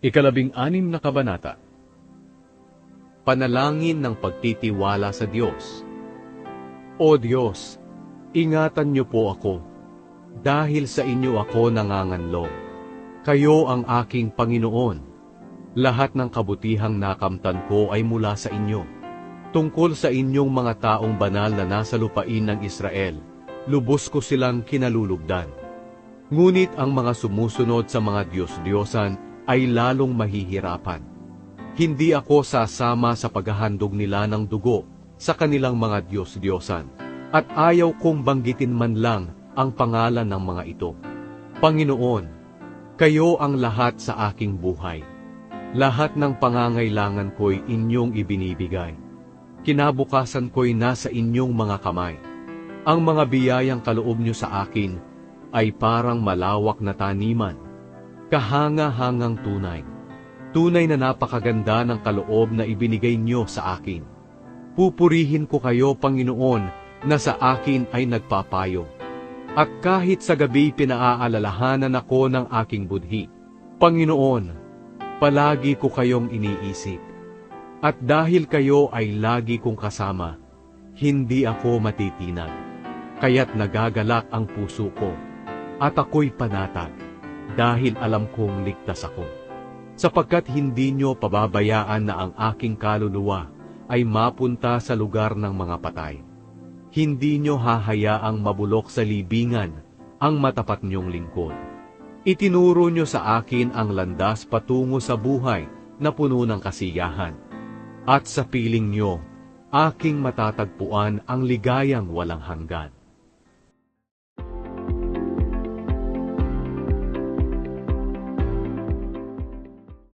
Ikalabing-anim na kabanata. Panalangin ng pagtitiwala sa Diyos. O Diyos, ingatan niyo po ako, dahil sa inyo ako nanganganlong. Kayo ang aking Panginoon. Lahat ng kabutihang nakamtan ko ay mula sa inyo. Tungkol sa inyong mga taong banal na nasa lupain ng Israel, lubos ko silang kinalulugdan. Ngunit ang mga sumusunod sa mga Diyos-Diyosan ay lalong mahihirapan. Hindi ako sasama sa paghahandog nila ng dugo sa kanilang mga Diyos-Diyosan, at ayaw kong banggitin man lang ang pangalan ng mga ito. Panginoon, kayo ang lahat sa aking buhay. Lahat ng pangangailangan ko'y inyong ibinibigay. Kinabukasan ko'y nasa inyong mga kamay. Ang mga biyayang kaloob niyo sa akin ay parang malawak na taniman, kahanga-hangang tunay. Tunay na napakaganda ng kaloob na ibinigay niyo sa akin. Pupurihin ko kayo, Panginoon, na sa akin ay nagpapayo. At kahit sa gabi pinaaalalahanan ako ng aking budhi, Panginoon, palagi ko kayong iniisip. At dahil kayo ay lagi kong kasama, hindi ako matitinag. Kaya't nagagalak ang puso ko, at ako'y panatag, dahil alam kong ligtas ako. Sapagkat hindi nyo pababayaan na ang aking kaluluwa ay mapunta sa lugar ng mga patay. Hindi nyo hahayaang mabulok sa libingan ang matapat nyong lingkod. Itinuro nyo sa akin ang landas patungo sa buhay na puno ng kasiyahan. At sa piling nyo, aking matatagpuan ang ligayang walang hanggan.